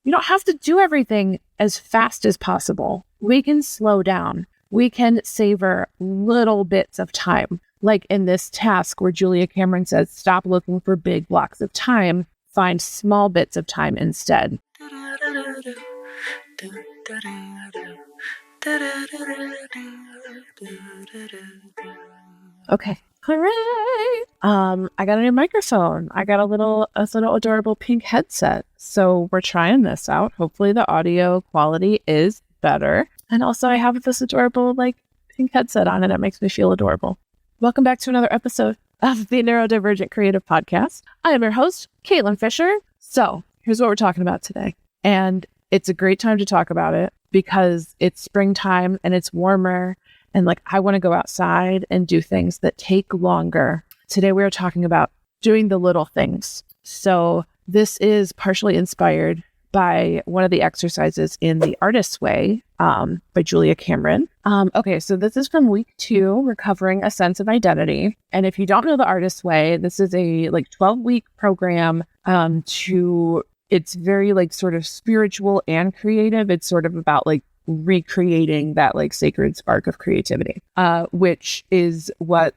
you don't have to do everything as fast as possible. We can slow down. We can savor little bits of time. Like in this task where Julia Cameron says, stop looking for big blocks of time, find small bits of time instead. Okay. Hooray! I got a new microphone. I got a little adorable pink headset. So we're trying this out. Hopefully the audio quality is better. And also I have this adorable pink headset on and it makes me feel adorable. Welcome back to another episode of the Neurodivergent Creative Podcast. I am your host, Caitlin Fisher. So here's what we're talking about today. And it's a great time to talk about it because it's springtime and it's warmer. And I want to go outside and do things that take longer. Today, we are talking about doing the little things. So this is partially inspired by one of the exercises in The Artist's Way by Julia Cameron. Okay, so this is from week 2, Recovering a Sense of Identity. And if you don't know The Artist's Way, this is a 12-week program it's very sort of spiritual and creative. It's sort of about recreating that sacred spark of creativity, which is what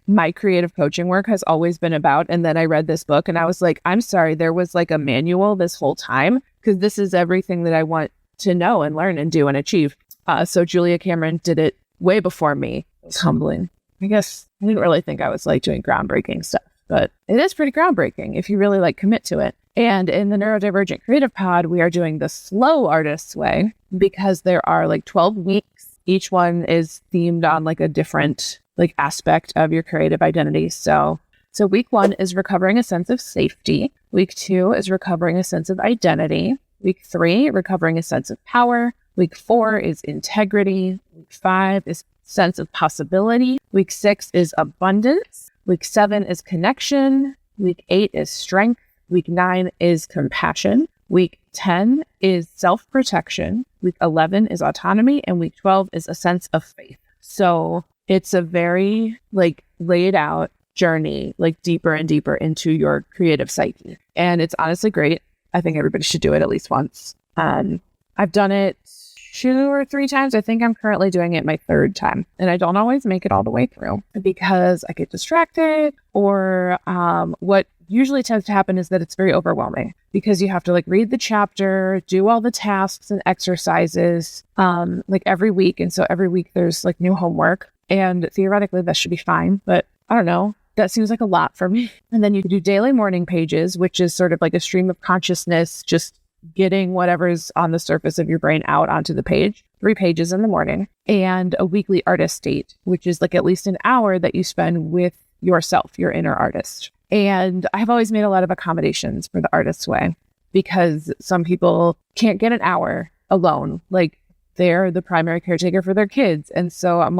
my creative coaching work has always been about. And then I read this book and I was like, I'm sorry, there was a manual this whole time because this is everything that I want to know and learn and do and achieve. So Julia Cameron did it way before me. It was humbling. I guess I didn't really think I was doing groundbreaking stuff, but it is pretty groundbreaking if you really commit to it. And in the Neurodivergent Creative Pod, we are doing the slow artist's way because there are 12 weeks. Each one is themed on a different aspect of your creative identity. So week 1 is recovering a sense of safety. Week 2 is recovering a sense of identity. Week 3, recovering a sense of power. Week 4 is integrity. Week 5 is sense of possibility. Week 6 is abundance. Week 7 is connection. Week 8 is strength. Week 9 is compassion. Week 10 is self-protection. Week 11 is autonomy. And week 12 is a sense of faith. So it's a very laid out journey, deeper and deeper into your creative psyche. And it's honestly great. I think everybody should do it at least once. I've done it 2 or 3 times. I think I'm currently doing it my 3rd time. And I don't always make it all the way through because I get distracted or what usually tends to happen is that it's very overwhelming because you have to read the chapter, do all the tasks and exercises every week. And so every week there's new homework and theoretically that should be fine. But I don't know. That seems like a lot for me. And then you do daily morning pages, which is sort of a stream of consciousness, just getting whatever's on the surface of your brain out onto the page, 3 pages in the morning, and a weekly artist date, which is at least an hour that you spend with yourself, your inner artist. And I've always made a lot of accommodations for the Artist's Way because some people can't get an hour alone. They're the primary caretaker for their kids. And so I'm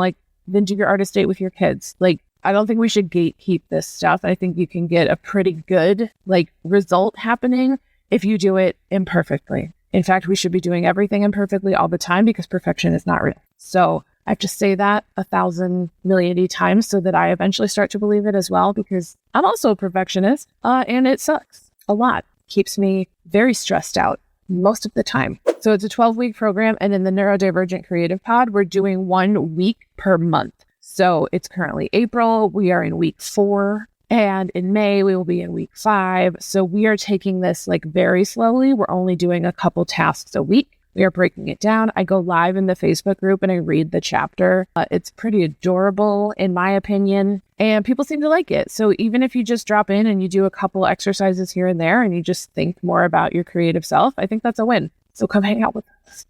then do your artist date with your kids. I don't think we should gatekeep this stuff. I think you can get a pretty good result happening if you do it imperfectly. In fact, we should be doing everything imperfectly all the time because perfection is not real. So I have to say that 1,000 million times so that I eventually start to believe it as well, because I'm also a perfectionist and it sucks a lot. Keeps me very stressed out most of the time. So it's a 12-week program. And in the Neurodivergent Creative Pod, we're doing 1 week per month. So it's currently April. We are in week 4. And in May, we will be in week 5. So we are taking this very slowly. We're only doing a couple tasks a week. We are breaking it down. I go live in the Facebook group and I read the chapter. It's pretty adorable, in my opinion, and people seem to like it. So even if you just drop in and you do a couple exercises here and there and you just think more about your creative self, I think that's a win. So come hang out with us.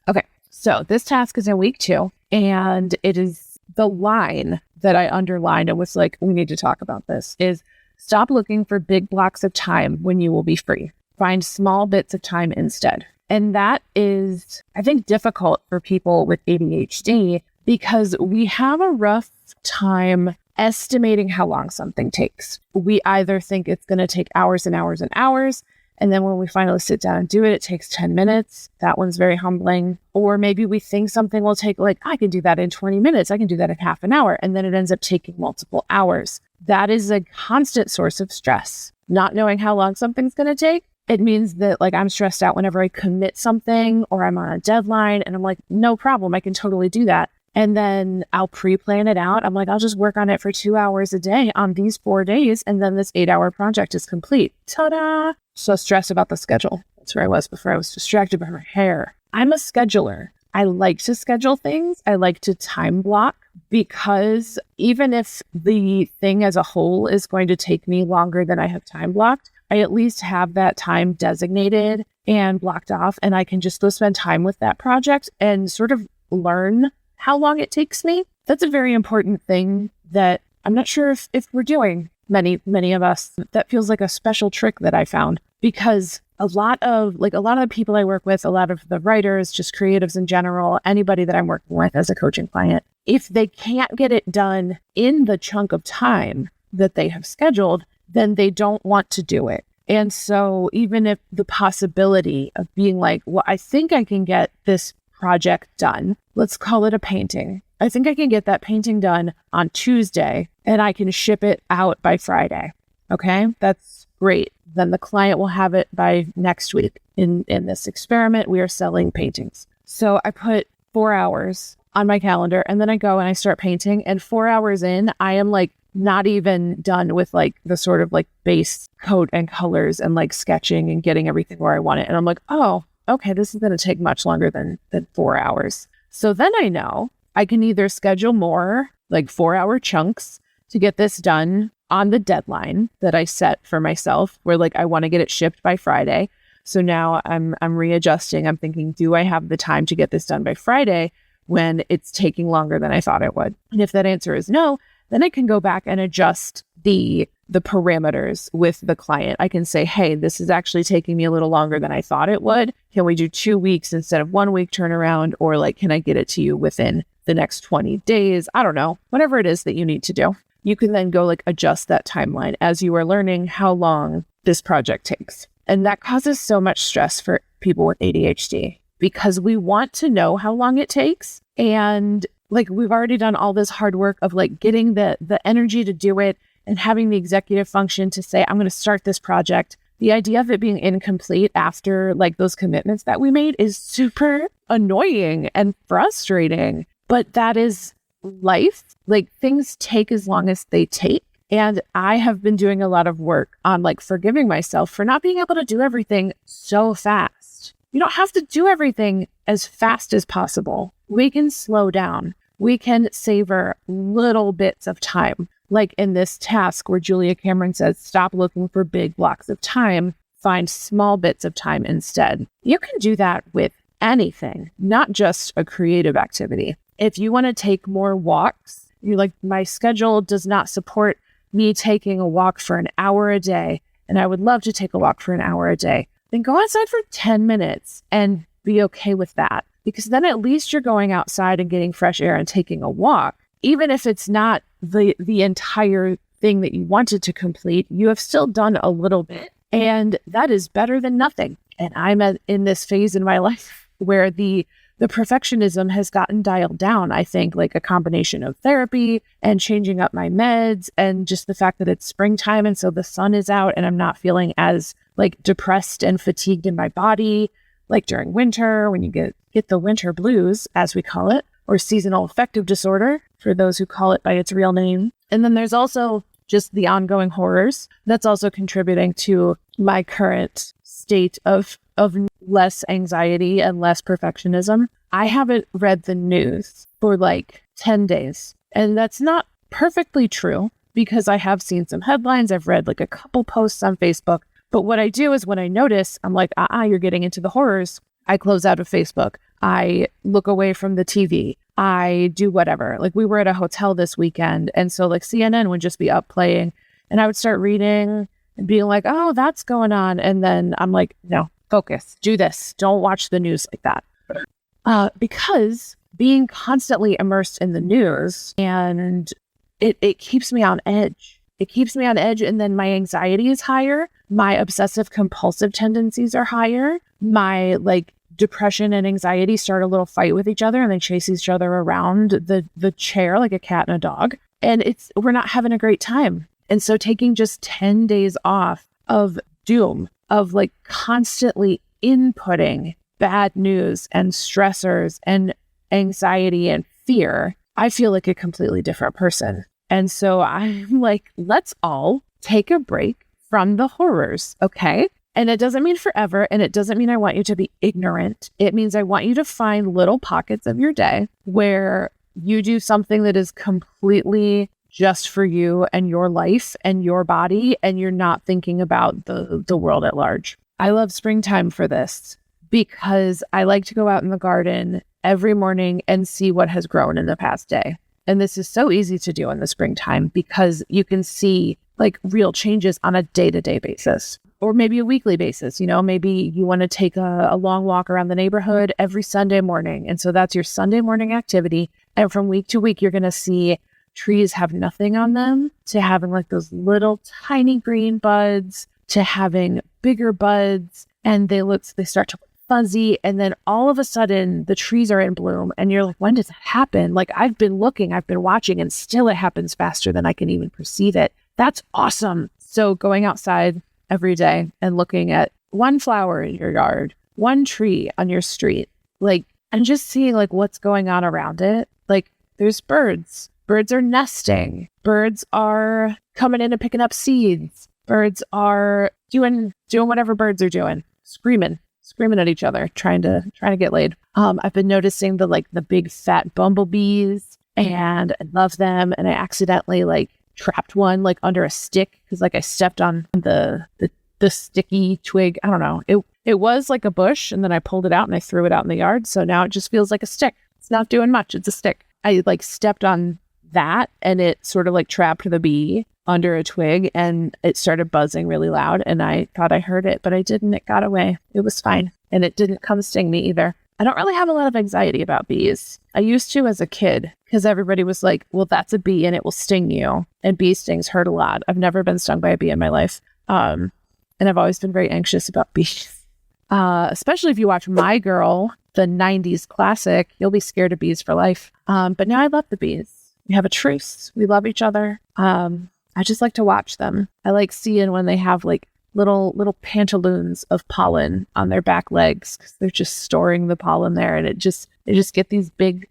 Okay, so this task is in week 2, and it is the line that I underlined and was we need to talk about this is stop looking for big blocks of time when you will be free. Find small bits of time instead. And that is, I think, difficult for people with ADHD because we have a rough time estimating how long something takes. We either think it's going to take hours and hours and hours, and then when we finally sit down and do it, it takes 10 minutes. That one's very humbling. Or maybe we think something will take I can do that in 20 minutes. I can do that in half an hour. And then it ends up taking multiple hours. That is a constant source of stress. Not knowing how long something's going to take it means that like I'm stressed out whenever I commit something or I'm on a deadline, and I'm like, no problem, I can totally do that. And then I'll pre-plan it out. I'm like, I'll just work on it for 2 hours a day on these 4 days. And then this 8-hour project is complete. Ta-da! So stressed about the schedule. That's where I was before I was distracted by my hair. I'm a scheduler. I like to schedule things. I like to time block, because even if the thing as a whole is going to take me longer than I have time blocked, I at least have that time designated and blocked off, and I can just go spend time with that project and sort of learn how long it takes me. That's a very important thing that I'm not sure if we're doing, many of us. That feels like a special trick that I found, because a lot of the people I work with, a lot of the writers, just creatives in general, anybody that I'm working with as a coaching client, if they can't get it done in the chunk of time that they have scheduled, then they don't want to do it. And so even if the possibility of being like, well, I think I can get this project done, let's call it a painting. I think I can get that painting done on Tuesday and I can ship it out by Friday. Okay, that's great. Then the client will have it by next week. In this experiment, we are selling paintings. So I put 4 hours on my calendar, and then I go and I start painting, and 4 hours in, I am like not even done with like the sort of like base coat and colors and like sketching and getting everything where I want it. And I'm like, oh, okay, this is going to take much longer than 4 hours. So then I know I can either schedule more like 4-hour chunks to get this done on the deadline that I set for myself, where like I want to get it shipped by Friday. So now I'm readjusting. I'm thinking, do I have the time to get this done by Friday when it's taking longer than I thought it would? And if that answer is no, then I can go back and adjust the parameters with the client. I can say, hey, this is actually taking me a little longer than I thought it would. Can we do 2 weeks instead of 1 week turnaround? Or like, can I get it to you within the next 20 days? I don't know, whatever it is that you need to do. You can then go like adjust that timeline as you are learning how long this project takes. And that causes so much stress for people with ADHD, because we want to know how long it takes. And like, we've already done all this hard work of like getting the energy to do it and having the executive function to say, I'm going to start this project. The idea of it being incomplete after like those commitments that we made is super annoying and frustrating, but that is life. Like, things take as long as they take. And I have been doing a lot of work on like forgiving myself for not being able to do everything so fast. You don't have to do everything as fast as possible. We can slow down. We can savor little bits of time. Like in this task where Julia Cameron says, stop looking for big blocks of time, find small bits of time instead. You can do that with anything, not just a creative activity. If you want to take more walks, you're like, my schedule does not support me taking a walk for an hour a day, and I would love to take a walk for an hour a day, then go outside for 10 minutes and be okay with that. Because then at least you're going outside and getting fresh air and taking a walk. Even if it's not the entire thing that you wanted to complete, you have still done a little bit. And that is better than nothing. And I'm in this phase in my life where the perfectionism has gotten dialed down. I think like a combination of therapy and changing up my meds and just the fact that it's springtime and so the sun is out and I'm not feeling as like depressed and fatigued in my body like during winter, when you get the winter blues, as we call it, or seasonal affective disorder for those who call it by its real name. And then there's also just the ongoing horrors that's also contributing to my current state of less anxiety and less perfectionism. I haven't read the news for like 10 days. And that's not perfectly true, because I have seen some headlines. I've read like a couple posts on Facebook. But what I do is when I notice, I'm like, you're getting into the horrors, I close out of Facebook. I look away from the TV. I do whatever. Like, we were at a hotel this weekend, and so like CNN would just be up playing, and I would start reading and being like, oh, that's going on. And then I'm like, no, focus, do this. Don't watch the news like that. Because being constantly immersed in the news, and it keeps me on edge. It keeps me on edge, and then my anxiety is higher. My obsessive compulsive tendencies are higher. My like depression and anxiety start a little fight with each other, and they chase each other around the chair like a cat and a dog. And we're not having a great time. And so taking just 10 days off of doom, of like constantly inputting bad news and stressors and anxiety and fear, I feel like a completely different person. And so I'm like, let's all take a break from the horrors, okay? And it doesn't mean forever, and it doesn't mean I want you to be ignorant. It means I want you to find little pockets of your day where you do something that is completely just for you and your life and your body, and you're not thinking about the world at large. I love springtime for this because I like to go out in the garden every morning and see what has grown in the past day. And this is so easy to do in the springtime because you can see like real changes on a day-to-day basis, or maybe a weekly basis. You know, maybe you want to take a long walk around the neighborhood every Sunday morning. And so that's your Sunday morning activity. And from week to week, you're going to see trees have nothing on them to having like those little tiny green buds to having bigger buds. And they start to look fuzzy. And then all of a sudden the trees are in bloom. And you're like, when does that happen? Like I've been watching, and still it happens faster than I can even perceive it. That's awesome. So going outside every day and looking at one flower in your yard, one tree on your street, like, and just seeing like what's going on around it. Like there's birds. Birds are nesting. Birds are coming in and picking up seeds. Birds are doing whatever birds are doing, screaming at each other, trying to get laid. I've been noticing the big fat bumblebees, and I love them. And I accidentally like trapped one like under a stick because like I stepped on the sticky twig. I don't know. It was like a bush, and then I pulled it out and I threw it out in the yard. So now it just feels like a stick. It's not doing much. It's a stick. I like stepped on that, and it sort of like trapped the bee under a twig, and it started buzzing really loud, and I thought I heard it, but I didn't. It got away. It was fine. And it didn't come sting me either. I don't really have a lot of anxiety about bees. I used to as a kid because everybody was like, well, that's a bee and it will sting you. And bee stings hurt a lot. I've never been stung by a bee in my life. And I've always been very anxious about bees. Especially if you watch My Girl, the 90s classic, you'll be scared of bees for life. But now I love the bees. We have a truce. We love each other. I just like to watch them. I like seeing when they have like little pantaloons of pollen on their back legs because they're just storing the pollen there, and they just get these big,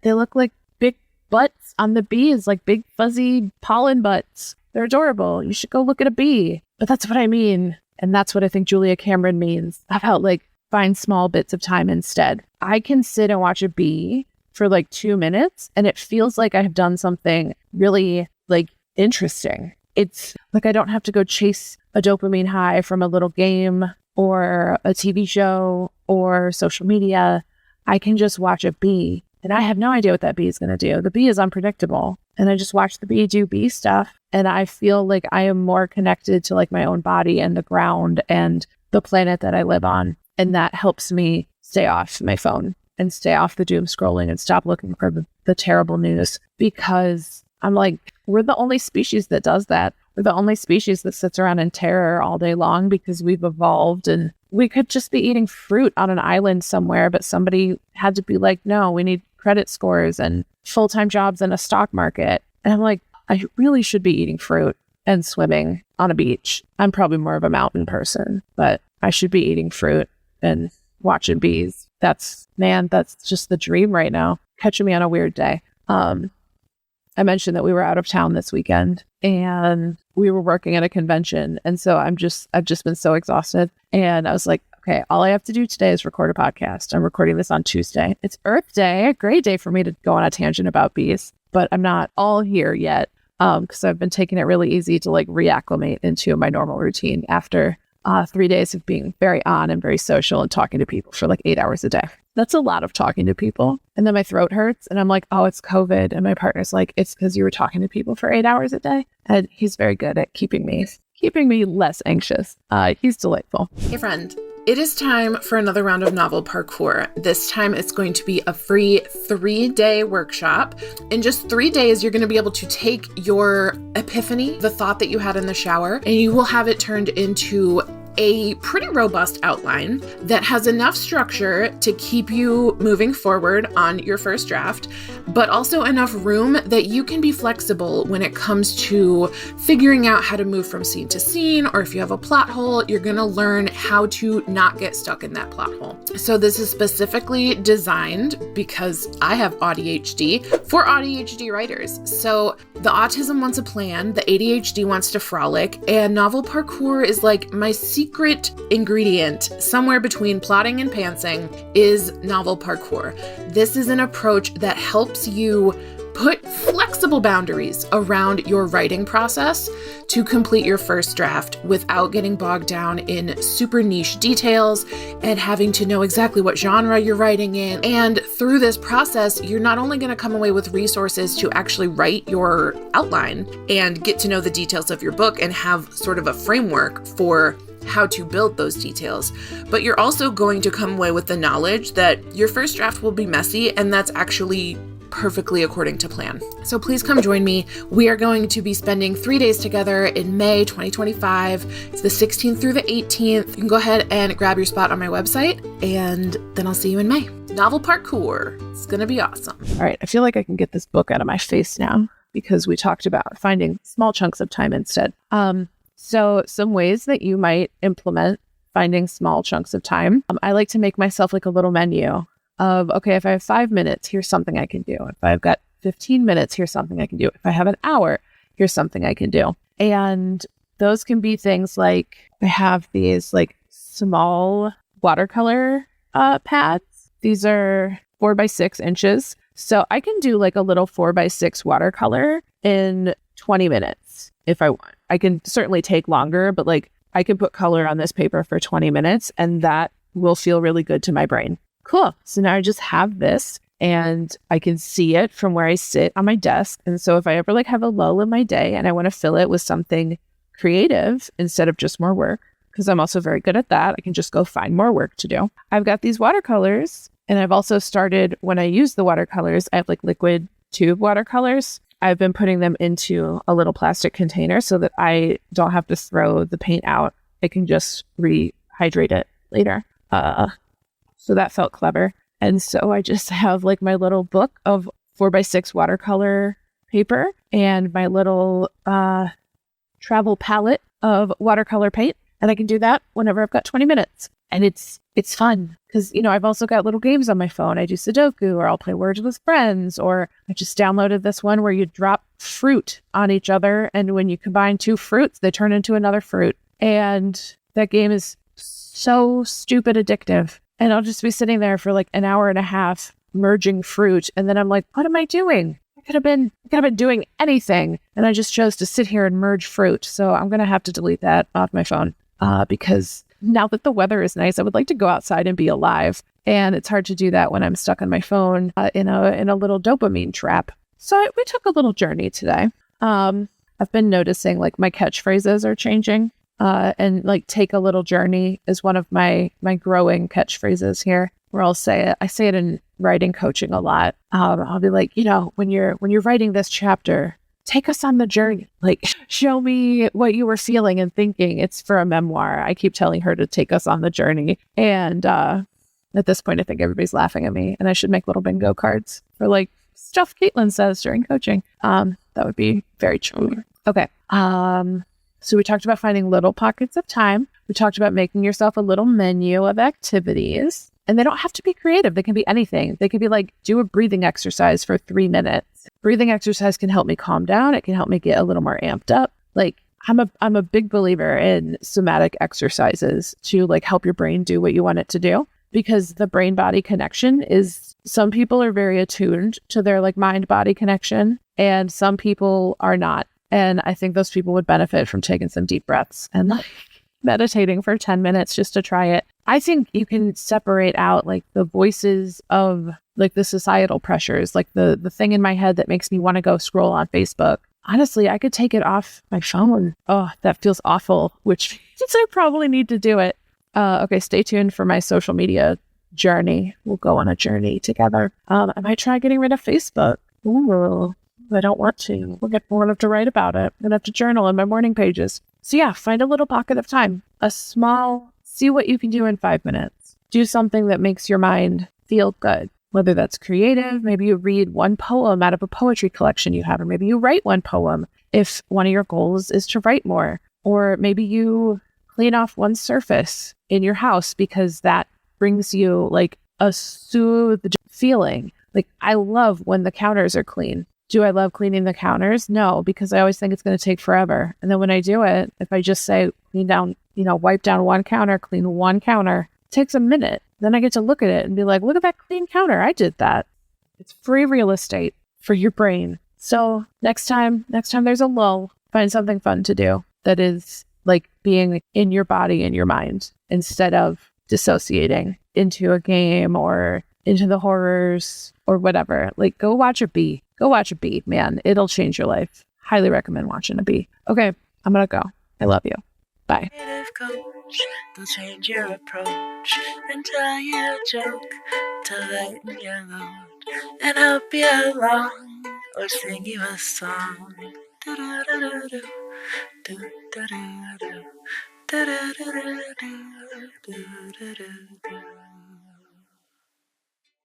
they look like big butts on the bees, like big fuzzy pollen butts. They're adorable. You should go look at a bee. But that's what I mean. And that's what I think Julia Cameron means about like find small bits of time instead. I can sit and watch a bee for like 2 minutes and it feels like I've done something really like interesting. It's like I don't have to go chase a dopamine high from a little game or a TV show or social media. I can just watch a bee, and I have no idea what that bee is going to do. The bee is unpredictable, and I just watch the bee do bee stuff, and I feel like I am more connected to like my own body and the ground and the planet that I live on, and that helps me stay off my phone and stay off the doom scrolling and stop looking for the terrible news, because I'm like, we're the only species that does that. We're the only species that sits around in terror all day long because we've evolved, and we could just be eating fruit on an island somewhere, but somebody had to be like, no, we need credit scores and full-time jobs in a stock market. And I'm like, I really should be eating fruit and swimming on a beach. I'm probably more of a mountain person, but I should be eating fruit and watching bees. That's just the dream right now. Catching me on a weird day. I mentioned that we were out of town this weekend and we were working at a convention. And so I've just been so exhausted. And I was like, okay, all I have to do today is record a podcast. I'm recording this on Tuesday. It's Earth Day, a great day for me to go on a tangent about bees, but I'm not all here yet. Because I've been taking it really easy to like reacclimate into my normal routine after 3 days of being very on and very social and talking to people for like 8 hours a day. That's a lot of talking to people. And then my throat hurts and I'm like, oh, it's COVID. And my partner's like, it's because you were talking to people for 8 hours a day. And he's very good at keeping me less anxious. He's delightful. Hey friend, it is time for another round of novel parkour. This time it's going to be a free 3-day workshop. In just 3 days, you're going to be able to take your epiphany, the thought that you had in the shower, and you will have it turned into a pretty robust outline that has enough structure to keep you moving forward on your first draft, but also enough room that you can be flexible when it comes to figuring out how to move from scene to scene, or if you have a plot hole, you're going to learn how to not get stuck in that plot hole. So this is specifically designed, because I have ADHD, for ADHD writers. So the autism wants a plan, the ADHD wants to frolic, and novel parkour is like my secret ingredient somewhere between plotting and pantsing is novel parkour. This is an approach that helps you put flexible boundaries around your writing process to complete your first draft without getting bogged down in super niche details and having to know exactly what genre you're writing in. And through this process, you're not only going to come away with resources to actually write your outline and get to know the details of your book and have sort of a framework for how to build those details, but you're also going to come away with the knowledge that your first draft will be messy, and that's actually perfectly according to plan. So please come join me. We are going to be spending 3 days together in May 2025. It's the 16th through the 18th. You can go ahead and grab your spot on my website, and then I'll see you in May. Novel parkour. It's going to be awesome. All right. I feel like I can get this book out of my face now because we talked about finding small chunks of time instead. So some ways that you might implement finding small chunks of time. I like to make myself like a little menu of, okay, if I have 5 minutes, here's something I can do. If I've got 15 minutes, here's something I can do. If I have an hour, here's something I can do. And those can be things like I have these like small watercolor pads. These are 4x6 inches. So I can do like a little 4x6 watercolor in 20 minutes if I want. I can certainly take longer, but like I can put color on this paper for 20 minutes and that will feel really good to my brain. Cool. So now I just have this and I can see it from where I sit on my desk. And so if I ever like have a lull in my day and I want to fill it with something creative instead of just more work, because I'm also very good at that, I can just go find more work to do. I've got these watercolors, and I've also started, when I use the watercolors, I have like liquid tube watercolors. I've been putting them into a little plastic container so that I don't have to throw the paint out. I can just rehydrate it later. So that felt clever. And so I just have like my little book of 4x6 watercolor paper and my little travel palette of watercolor paint. And I can do that whenever I've got 20 minutes. And it's fun because, you know, I've also got little games on my phone. I do Sudoku, or I'll play Words with Friends, or I just downloaded this one where you drop fruit on each other. And when you combine two fruits, they turn into another fruit. And that game is so stupid addictive. And I'll just be sitting there for like an hour and a half merging fruit. And then I'm like, what am I doing? I could have been doing anything. And I just chose to sit here and merge fruit. So I'm going to have to delete that off my phone because now that the weather is nice, I would like to go outside and be alive. And it's hard to do that when I'm stuck on my phone in a little dopamine trap. So we took a little journey today. I've been noticing like my catchphrases are changing. And like take a little journey is one of my growing catchphrases here, where I'll say it. I say it in writing coaching a lot. I'll be like, you know, when you're writing this chapter, take us on the journey. Like, show me what you were feeling and thinking. It's for a memoir. I keep telling her to take us on the journey. And at this point, I think everybody's laughing at me. And I should make little bingo cards for like stuff Caitlin says during coaching. That would be very true. Okay. So we talked about finding little pockets of time. We talked about making yourself a little menu of activities. And they don't have to be creative. They can be anything. They could be like, do a breathing exercise for 3 minutes. Breathing exercise can help me calm down. It can help me get a little more amped up. Like I'm a big believer in somatic exercises to like help your brain do what you want it to do, because the brain body connection is, some people are very attuned to their like mind body connection and some people are not. And I think those people would benefit from taking some deep breaths and like meditating for 10 minutes just to try it. I think you can separate out like the voices of like the societal pressures, like the thing in my head that makes me want to go scroll on Facebook. Honestly, I could take it off my phone. Oh, that feels awful, which means I probably need to do it. Okay, stay tuned for my social media journey. We'll go on a journey together. I might try getting rid of Facebook. Ooh. I don't want to. We'll have to write about it. I'm going to have to journal in my morning pages. So yeah, find a little pocket of time, see what you can do in 5 minutes. Do something that makes your mind feel good, whether that's creative. Maybe you read one poem out of a poetry collection you have, or maybe you write one poem if one of your goals is to write more, or maybe you clean off one surface in your house because that brings you like a soothed feeling. Like, I love when the counters are clean. Do I love cleaning the counters? No, because I always think it's going to take forever. And then when I do it, if I just say clean down, wipe down one counter, clean one counter, it takes a minute. Then I get to look at it and be like, look at that clean counter. I did that. It's free real estate for your brain. So next time there's a lull, find something fun to do that is like being in your body and your mind instead of dissociating into a game or into the horrors or whatever. Like, go watch a bee. Go watch a bee, man. It'll change your life. Highly recommend watching a bee. Okay, I'm going to go. I love you. Bye. Coach, they'll change your approach and tell you a joke to lighten your load and help you along or sing you a song. Do-do-do-do-do. Do-do-do-do. Do-do-do-do-do. Do-do-do-do.